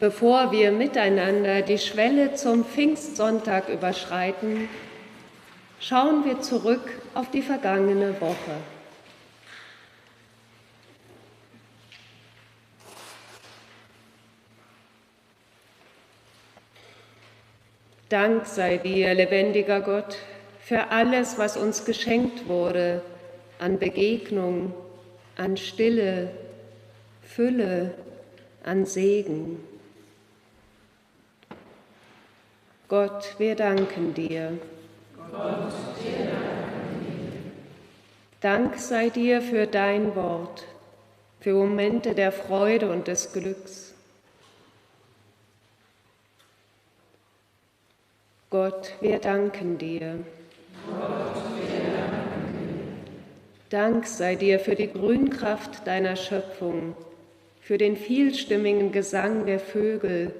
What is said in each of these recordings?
Bevor wir miteinander die Schwelle zum Pfingstsonntag überschreiten, schauen wir zurück auf die vergangene Woche. Dank sei dir, lebendiger Gott, für alles, was uns geschenkt wurde, an Begegnung, an Stille, Fülle, an Segen. Gott, wir danken dir. Gott, wir danken dir. Dank sei dir für dein Wort, für Momente der Freude und des Glücks. Gott, wir danken dir. Gott, wir danken dir. Dank sei dir für die Grünkraft deiner Schöpfung, für den vielstimmigen Gesang der Vögel,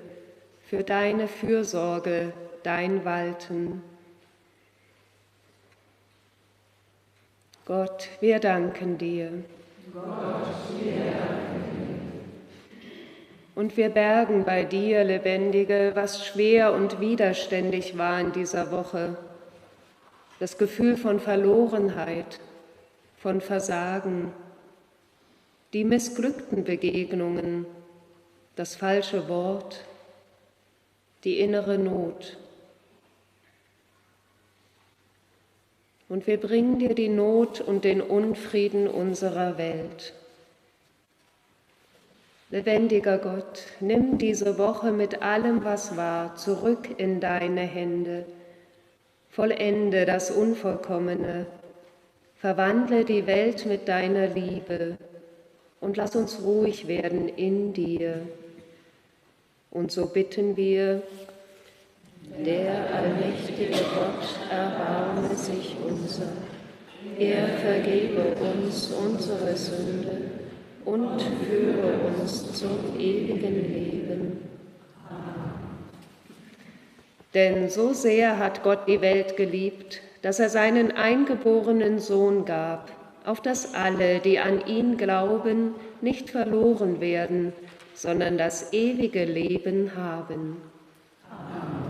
für deine Fürsorge, dein Walten. Gott, wir danken dir. Gott, wir danken dir. Und wir bergen bei dir, Lebendige, was schwer und widerständig war in dieser Woche. Das Gefühl von Verlorenheit, von Versagen, die missglückten Begegnungen, das falsche Wort, die innere Not. Und wir bringen dir die Not und den Unfrieden unserer Welt. Lebendiger Gott, nimm diese Woche mit allem, was war, zurück in deine Hände. Vollende das Unvollkommene, verwandle die Welt mit deiner Liebe und lass uns ruhig werden in dir. Und so bitten wir, der allmächtige Gott erbarme sich unser, er vergebe uns unsere Sünde und führe uns zum ewigen Leben. Denn so sehr hat Gott die Welt geliebt, dass er seinen eingeborenen Sohn gab, auf dass alle, die an ihn glauben, nicht verloren werden, sondern das ewige Leben haben. Amen.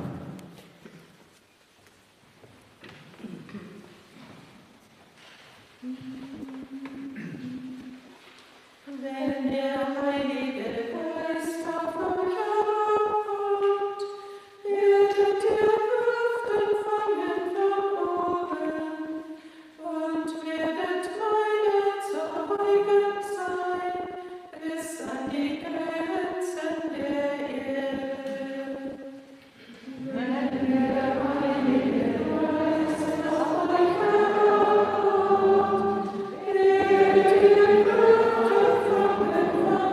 Wenn der Heilige Geist auf euch kommt, werdet ihr Kraft empfangen von oben und werdet meine Zeugen sein, bis an die Grenzen der Erde. Wenn der Heilige Geist auf euch kommt, werdet ihr Kraft empfangen von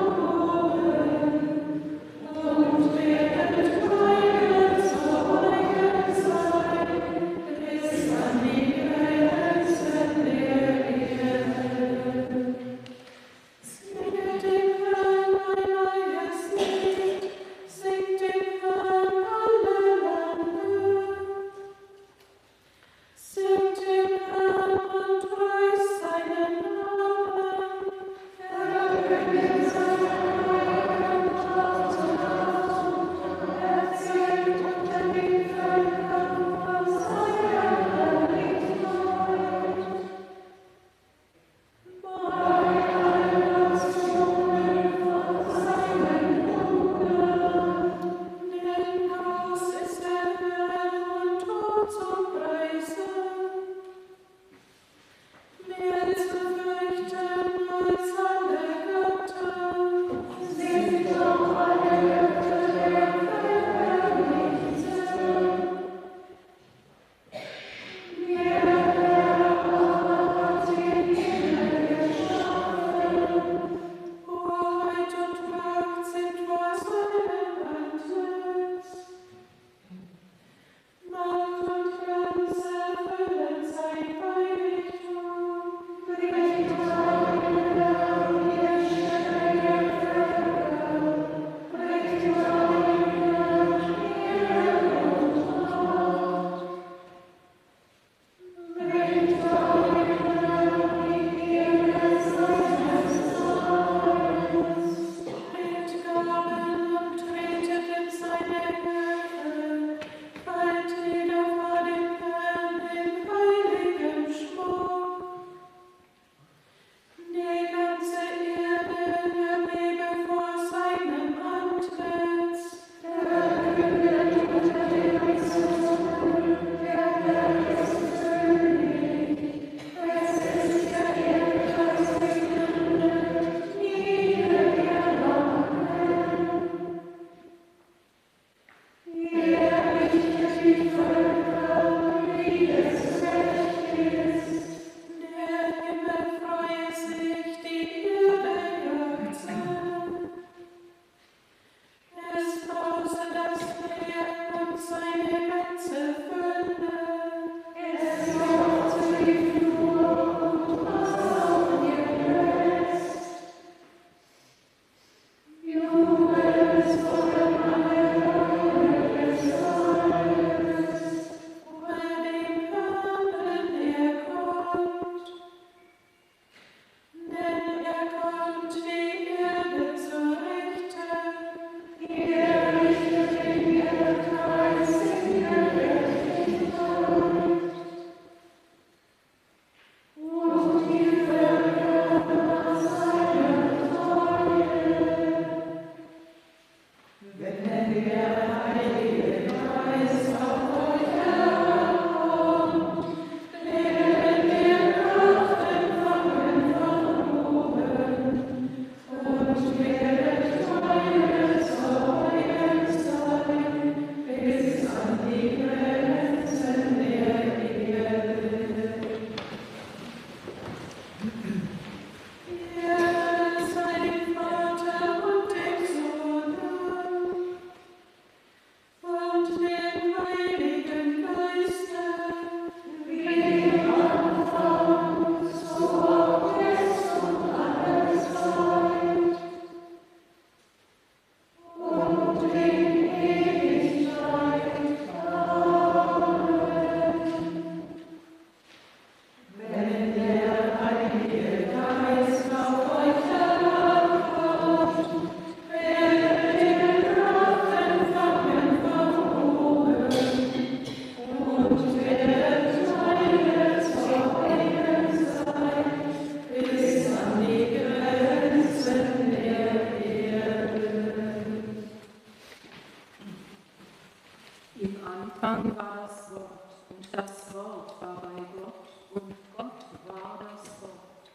Anfang war das Wort, und das Wort war bei Gott, und Gott war das Wort.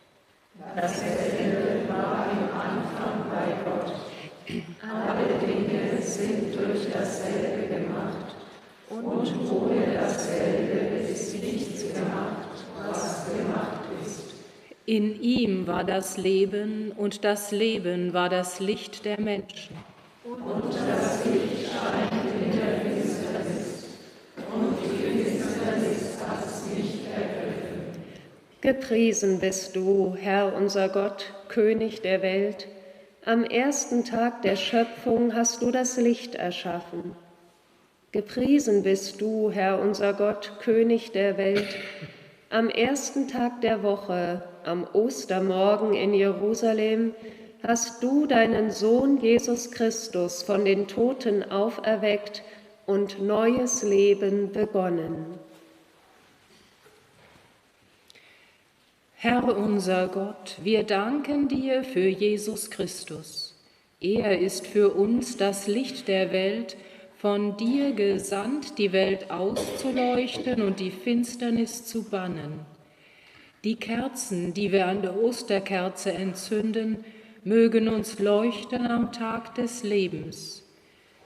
Dasselbe war im Anfang bei Gott. Alle Dinge sind durch dasselbe gemacht, und ohne dasselbe ist nichts gemacht, was gemacht ist. In ihm war das Leben, und das Leben war das Licht der Menschen. Und das Licht scheint in der Finsternis, und die Finsternis hat es nicht ergriffen. Gepriesen bist du, Herr unser Gott, König der Welt. Am ersten Tag der Schöpfung hast du das Licht erschaffen. Gepriesen bist du, Herr unser Gott, König der Welt. Am ersten Tag der Woche, am Ostermorgen in Jerusalem, hast du deinen Sohn Jesus Christus von den Toten auferweckt und neues Leben begonnen. Herr unser Gott, wir danken dir für Jesus Christus. Er ist für uns das Licht der Welt, von dir gesandt, die Welt auszuleuchten und die Finsternis zu bannen. Die Kerzen, die wir an der Osterkerze entzünden, mögen uns leuchten am Tag des Lebens.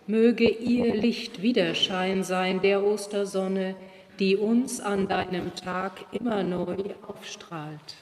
Möge ihr Licht Widerschein sein der Ostersonne, die uns an deinem Tag immer neu aufstrahlt.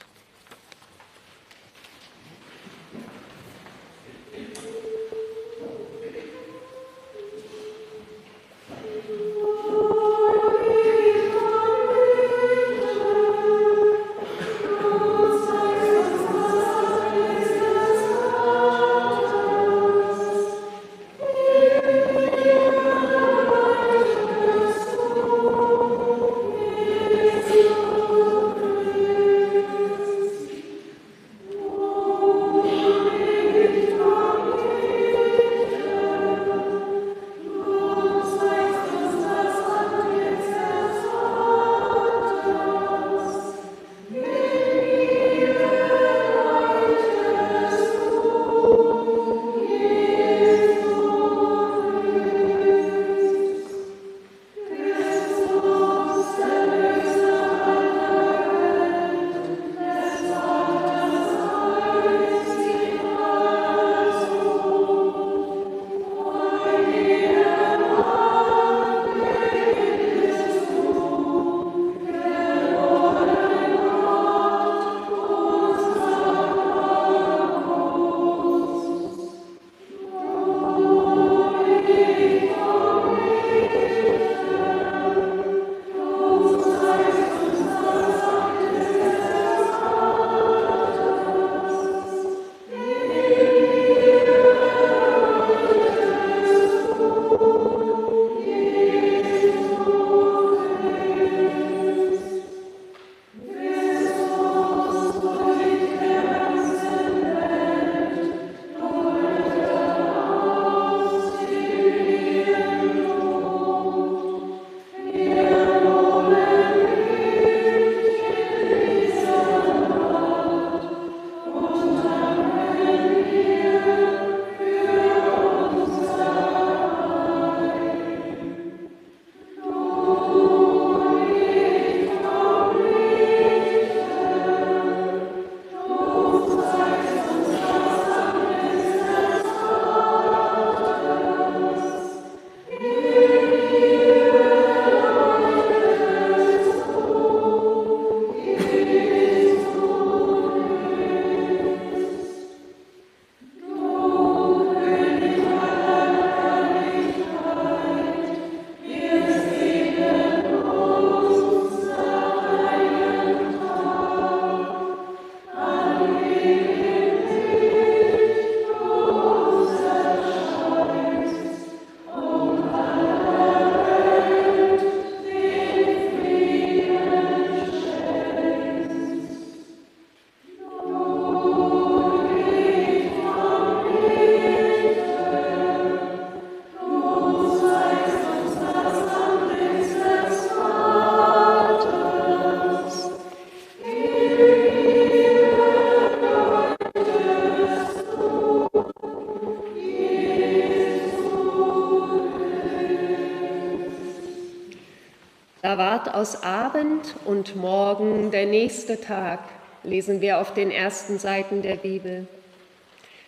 Da ward aus Abend und Morgen der nächste Tag, lesen wir auf den ersten Seiten der Bibel.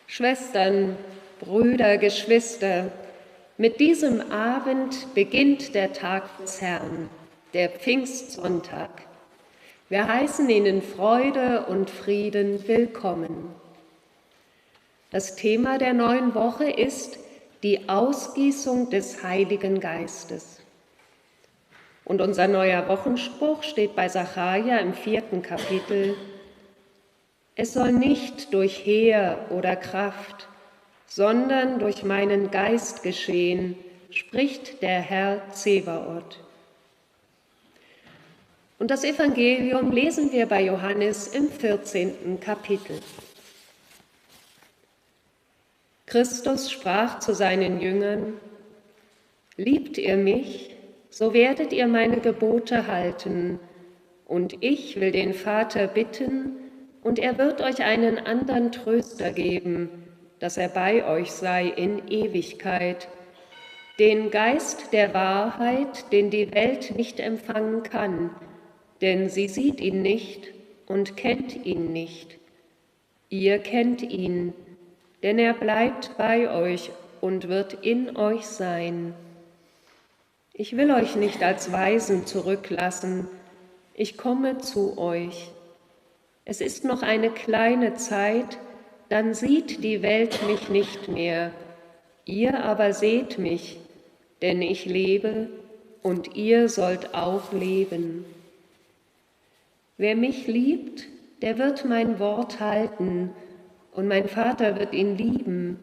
Schwestern, Brüder, Geschwister, mit diesem Abend beginnt der Tag des Herrn, der Pfingstsonntag. Wir heißen ihn in Freude und Frieden willkommen. Das Thema der neuen Woche ist die Ausgießung des Heiligen Geistes. Und unser neuer Wochenspruch steht bei Sacharja im 4. Kapitel. Es soll nicht durch Heer oder Kraft, sondern durch meinen Geist geschehen, spricht der Herr Zebaoth. Und das Evangelium lesen wir bei Johannes im 14. Kapitel. Christus sprach zu seinen Jüngern: Liebt ihr mich, so werdet ihr meine Gebote halten, und ich will den Vater bitten, und er wird euch einen anderen Tröster geben, dass er bei euch sei in Ewigkeit, den Geist der Wahrheit, den die Welt nicht empfangen kann, denn sie sieht ihn nicht und kennt ihn nicht. Ihr kennt ihn, denn er bleibt bei euch und wird in euch sein. Ich will euch nicht als Waisen zurücklassen, ich komme zu euch. Es ist noch eine kleine Zeit, dann sieht die Welt mich nicht mehr. Ihr aber seht mich, denn ich lebe und ihr sollt auch leben. Wer mich liebt, der wird mein Wort halten, und mein Vater wird ihn lieben,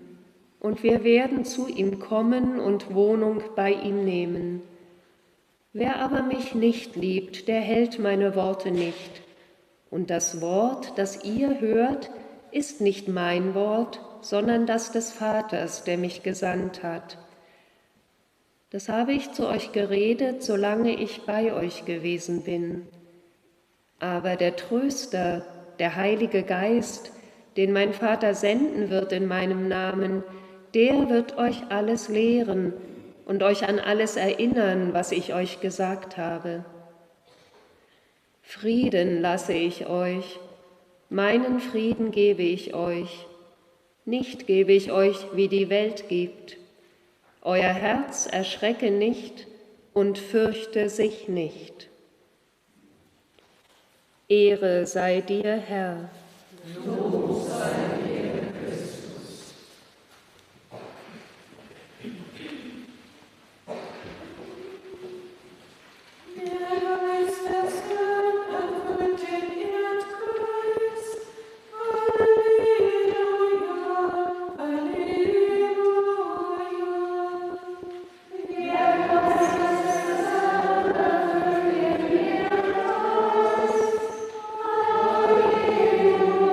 und wir werden zu ihm kommen und Wohnung bei ihm nehmen. Wer aber mich nicht liebt, der hält meine Worte nicht. Und das Wort, das ihr hört, ist nicht mein Wort, sondern das des Vaters, der mich gesandt hat. Das habe ich zu euch geredet, solange ich bei euch gewesen bin. Aber der Tröster, der Heilige Geist, den mein Vater senden wird in meinem Namen, der wird euch alles lehren und euch an alles erinnern, was ich euch gesagt habe. Frieden lasse ich euch, meinen Frieden gebe ich euch, nicht gebe ich euch, wie die Welt gibt. Euer Herz erschrecke nicht und fürchte sich nicht. Ehre sei dir, Herr. Lob sei dir, Christus. Der Geist des Herrn erfüllt den Erdkreis. Halleluja, Halleluja. Der Geist des Herrn erfüllt den Erdkreis. Halleluja,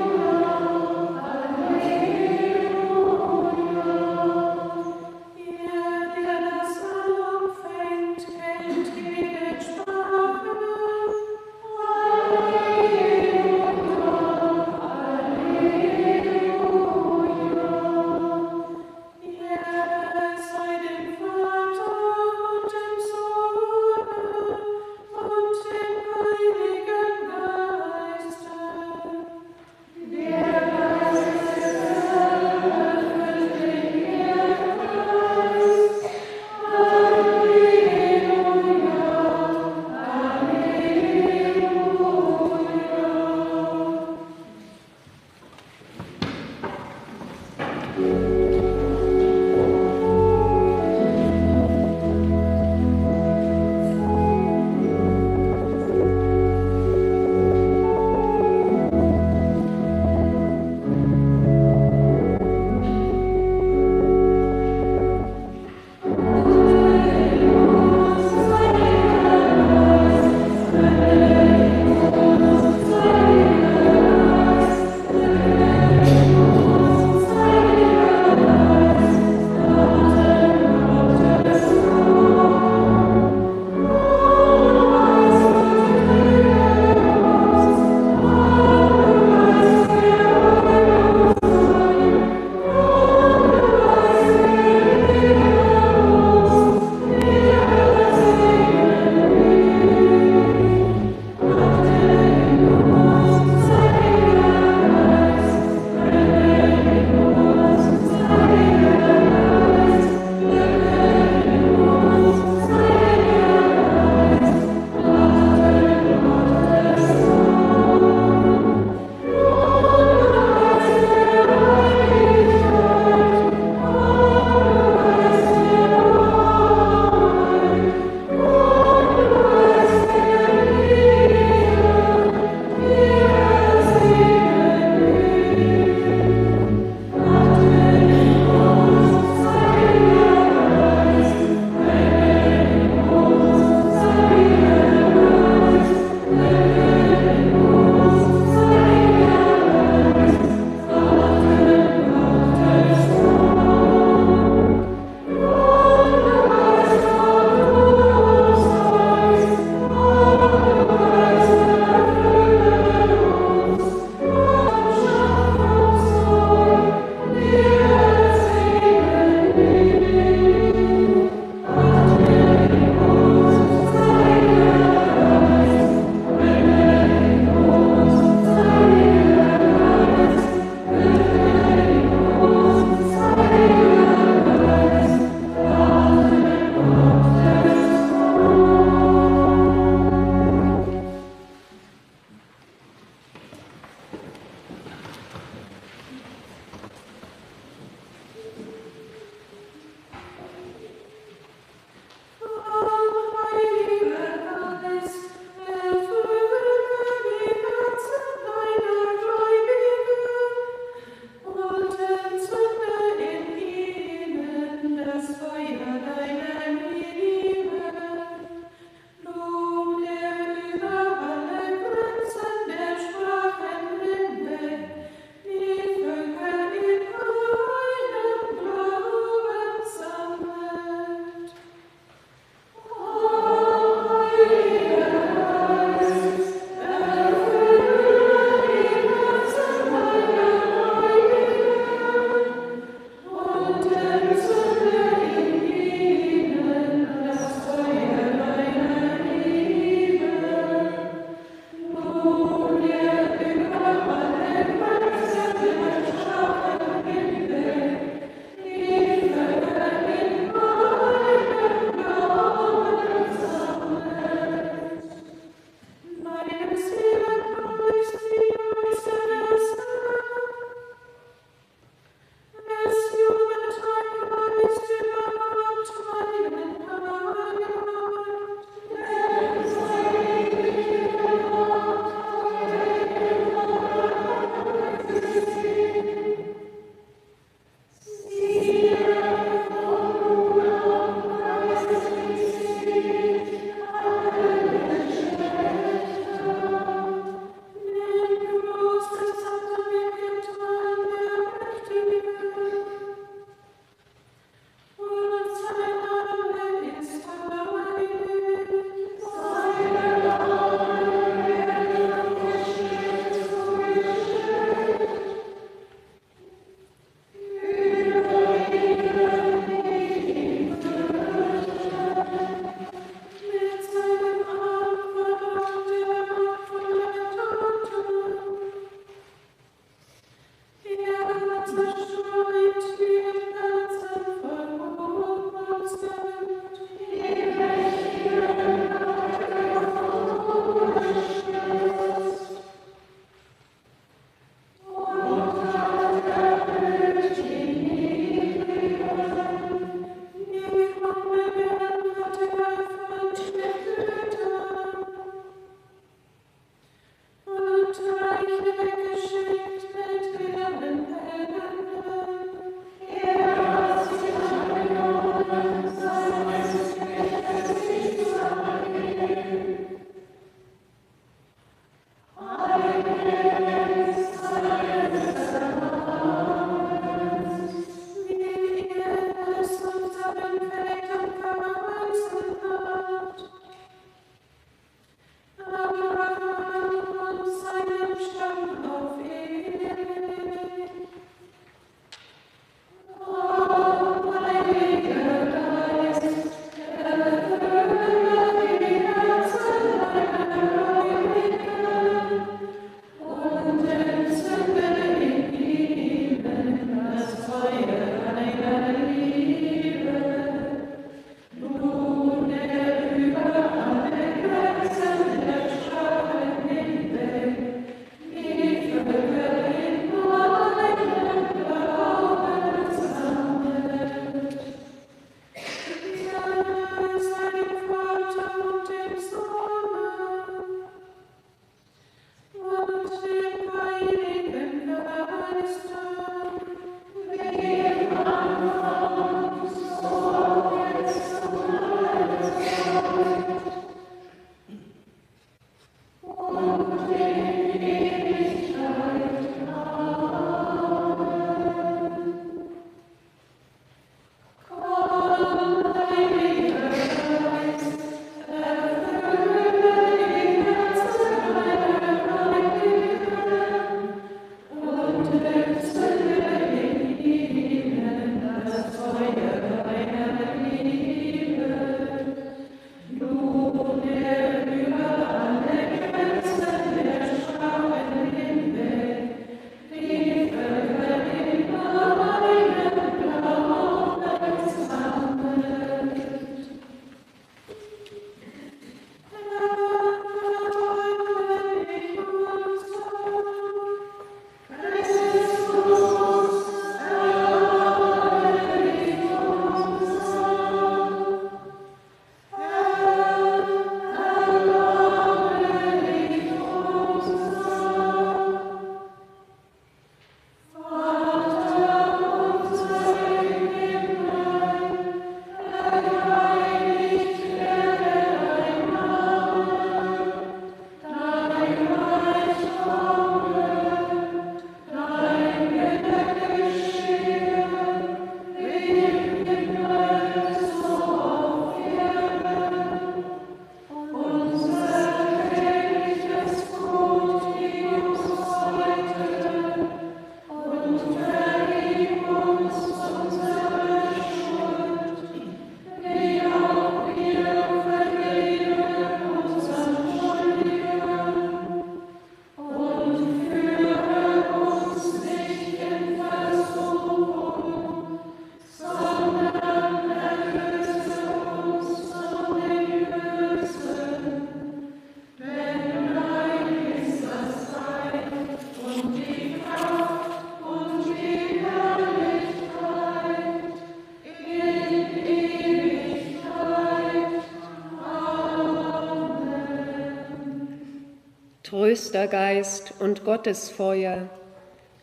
Tröstergeist und Gottesfeuer,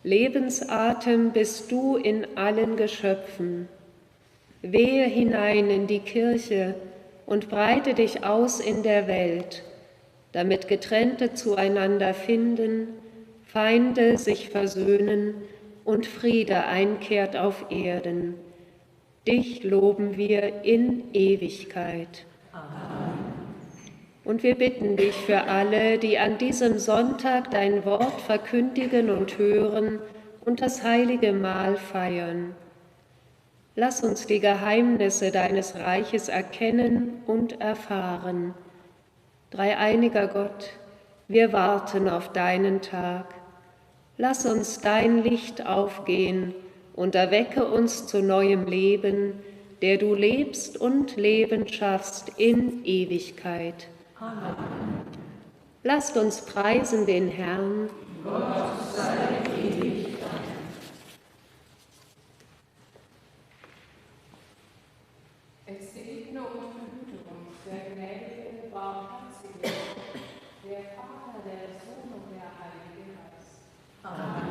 Lebensatem bist du in allen Geschöpfen. Wehe hinein in die Kirche und breite dich aus in der Welt, damit Getrennte zueinander finden, Feinde sich versöhnen und Friede einkehrt auf Erden. Dich loben wir in Ewigkeit. Amen. Und wir bitten dich für alle, die an diesem Sonntag dein Wort verkündigen und hören und das heilige Mahl feiern. Lass uns die Geheimnisse deines Reiches erkennen und erfahren. Dreieiniger Gott, wir warten auf deinen Tag. Lass uns dein Licht aufgehen und erwecke uns zu neuem Leben, der du lebst und Leben schaffst in Ewigkeit. Amen. Lasst uns preisen den Herrn. Gott sei ewig Dank. Es segne und behüte uns der gnädige, barmherzige, der Vater, der Sohn und der Heilige Geist. Amen.